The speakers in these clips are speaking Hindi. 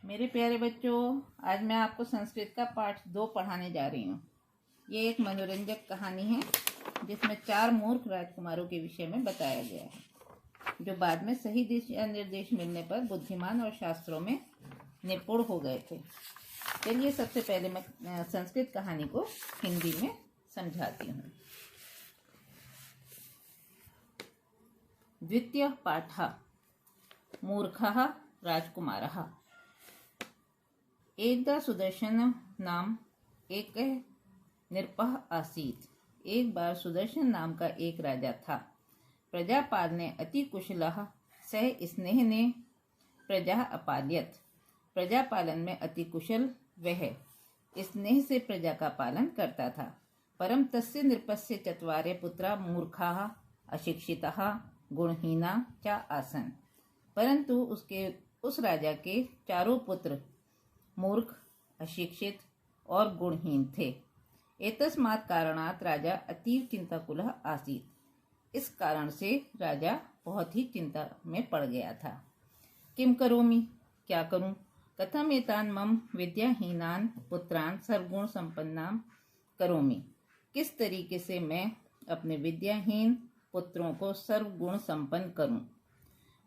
मेरे प्यारे बच्चों, आज मैं आपको संस्कृत का पाठ 2 पढ़ाने जा रही हूँ। ये एक मनोरंजक कहानी है जिसमें 4 मूर्ख राजकुमारों के विषय में बताया गया है, जो बाद में सही दिशा निर्देश मिलने पर बुद्धिमान और शास्त्रों में निपुण हो गए थे। चलिए सबसे पहले मैं संस्कृत कहानी को हिंदी में समझाती हूँ। द्वितीय पाठः मूर्खः राजकुमारः। एकदा सुदर्शन नाम एक नृपः आसीत्। एक बार सुदर्शन नाम का एक राजा था। प्रजापाल ने अति कुशलः सह स्नेह ने प्रजा अपाल्यत। प्रजापालन में अति कुशल वह स्नेह से प्रजा का पालन करता था। परम तस्य नृपस्य चत्वारे पुत्रा मूर्खाः अशिक्षिताः गुणहीना च आसन्। परंतु उस राजा के 4 पुत्र मूर्ख, अशिक्षित और गुणहीन थे। एतस्मात् कारणात् राजा अतीव चिंताकुलः आसीत्। इस कारण से राजा बहुत ही चिंता में पड़ गया था। किम करोमि, क्या करूं? कथम एतान् मम विद्याहीनान् पुत्रान् सर्वगुण संपन्नान् करोमि। किस तरीके से मैं अपने विद्याहीन पुत्रों को सर्वगुण संपन्न करूं।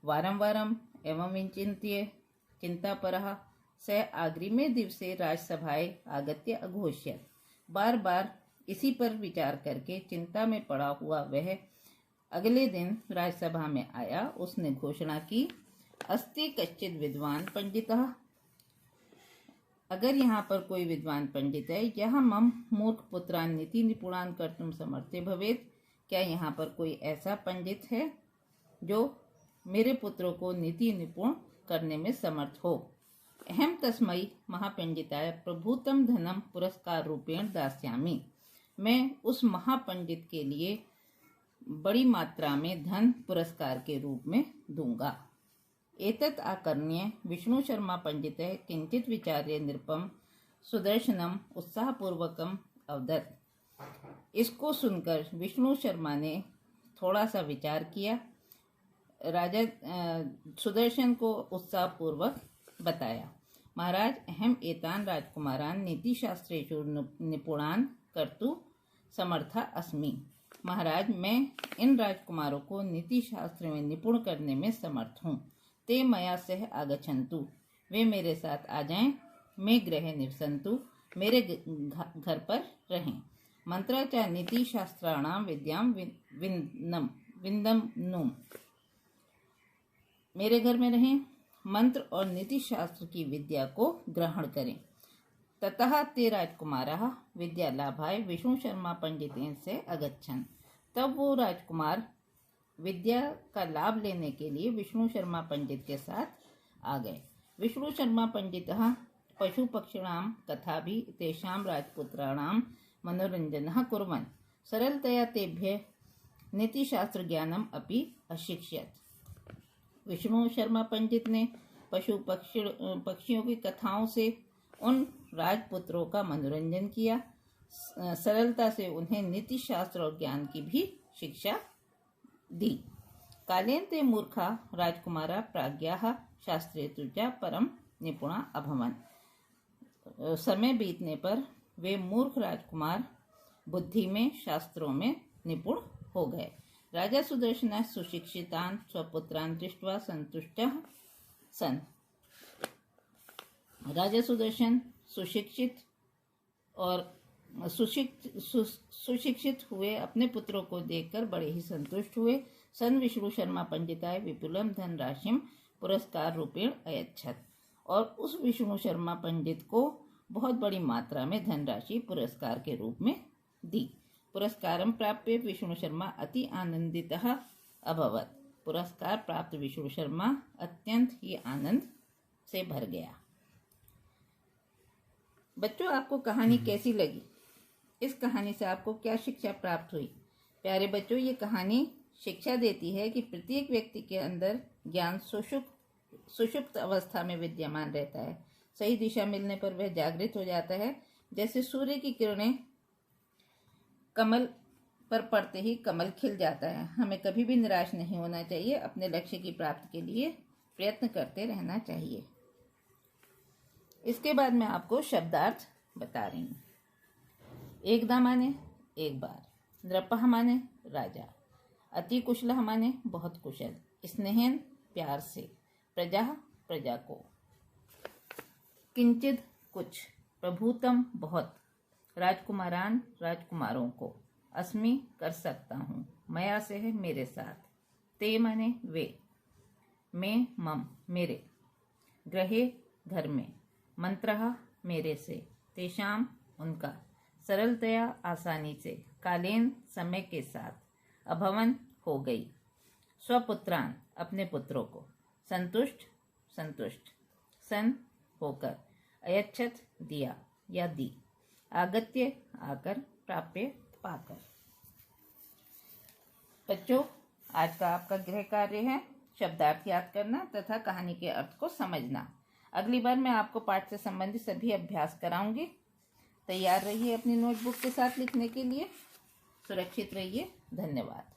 वारं वारं एवं विचिन्त्य चिंतापरः स अग्रिमे दिवसे राजसभाए आगत्य अघोष्यत्। बार बार इसी पर विचार करके चिंता में पड़ा हुआ वह अगले दिन राजसभा में आया। उसने घोषणा की, अस्ति कश्चित् विद्वान पंडितः। अगर यहाँ पर कोई विद्वान पंडित है, यह मम मूर्ख पुत्रान् नीति निपुणान् कर्तुं समर्थे भवेत्। क्या यहाँ पर कोई ऐसा पंडित है जो मेरे पुत्रों को नीति निपुण करने में समर्थ हो। अहम तस्मै महापंडिताय प्रभूतम धनम पुरस्कार रूपेण दास्यामि। मैं उस महापंडित के लिए बड़ी मात्रा में धन पुरस्कार के रूप में दूंगा। एतत् आकर्ण्य विष्णु शर्मा पंडितः किंचित विचार्य नृपम सुदर्शनम उत्साहपूर्वकम अवदत्। इसको सुनकर विष्णु शर्मा ने थोड़ा सा विचार किया। राजा सुदर्शन को उत्साहपूर्वक बताया, महाराज, अहम एतान् राजकुमारान् नीतिशास्त्रेषु निपुणान् कर्तुं समर्था अस्मि। महाराज, मैं इन राजकुमारों को नीति शास्त्र में निपुण करने में समर्थ हूँ। ते मया सह आगच्छन्तु। वे मेरे साथ आ जाएं। मे गृहे निवसन्तु। मेरे घर पर रहें। मंत्राचा नीति शास्त्राणां विद्यां विन्दन्नु। मेरे घर में रहें, मंत्र और नीति शास्त्र की विद्या को ग्रहण करें। ततः ते राजकुमारः विद्यालाभाय विष्णु शर्मा पंडितेन से अगच्छन्। तब वो राजकुमार विद्या का लाभ लेने के लिए विष्णु शर्मा पंडित के साथ आ गए। विष्णु शर्मा पंडितः पशु पक्षिणां तथापि तेषां राजपुत्राणां मनोरंजनः कुर्वन् सरलतया तेभ्यः नीतिशास्त्र ज्ञानम् अपि अशिक्षयत्। विष्णु शर्मा पंडित ने पशु पक्षियों की कथाओं से उन राजपुत्रों का मनोरंजन किया। सरलता से उन्हें नीति शास्त्र और ज्ञान की भी शिक्षा दी। कालेन ते मूर्खा राजकुमारा प्राज्ञाः शास्त्रेषु च परम निपुणा अभवन्। समय बीतने पर वे मूर्ख राजकुमार बुद्धि में, शास्त्रों में निपुण हो गए। राजा सुदर्शन सुशिक्षितान् स्वपुत्रान् दृष्ट्वा संतुष्टः सन्। राजा सुदर्शन सुशिक्षित हुए अपने पुत्रों को देखकर बड़े ही संतुष्ट हुए। सन विष्णु शर्मा पंडिताय विपुलम धन राशिम पुरस्कार रूपेण अयच्छत्। और उस विष्णु शर्मा पंडित को बहुत बड़ी मात्रा में धनराशि पुरस्कार के रूप में दी। पुरस्कारं प्राप्य विष्णु शर्मा अति आनंदितः अभवत्। पुरस्कार प्राप्त विष्णु शर्मा अत्यंत ही आनंद से भर गया। बच्चों, आपको कहानी कैसी लगी? इस कहानी से आपको क्या शिक्षा प्राप्त हुई? प्यारे बच्चों, ये कहानी शिक्षा देती है कि प्रत्येक व्यक्ति के अंदर ज्ञान सुषुप्त अवस्था में विद्यमान रहता है। सही दिशा मिलने पर वह जागृत हो जाता है। जैसे सूर्य की किरणें कमल पर पड़ते ही कमल खिल जाता है। हमें कभी भी निराश नहीं होना चाहिए। अपने लक्ष्य की प्राप्ति के लिए प्रयत्न करते रहना चाहिए। इसके बाद मैं आपको शब्दार्थ बता रही हूँ। एकदा माने एक बार, नृपः माने राजा, अति कुशलः माने बहुत कुशल, स्नेहन प्यार से, प्रजा प्रजा को, किंचित कुछ, प्रभुतम बहुत, राजकुमारान राजकुमारों को, अस्मि कर सकता हूँ, मया से है मेरे साथ, ते माने वे, मैं मम मेरे, गृहे घर में, मंत्रः मेरे से, तेषाम उनका, सरलतया आसानी से, कालेन समय के साथ, अभवन हो गई, स्वपुत्रान अपने पुत्रों को, संतुष्ट संतुष्ट, सन होकर, अयच्छत दिया या दी, आगत्य आकर, प्राप्य पाकर। बच्चों, आज का आपका गृह कार्य है शब्दार्थ याद करना तथा कहानी के अर्थ को समझना। अगली बार मैं आपको पाठ से संबंधित सभी अभ्यास कराऊंगी। तैयार रहिए अपनी नोटबुक के साथ लिखने के लिए। सुरक्षित रहिए। धन्यवाद।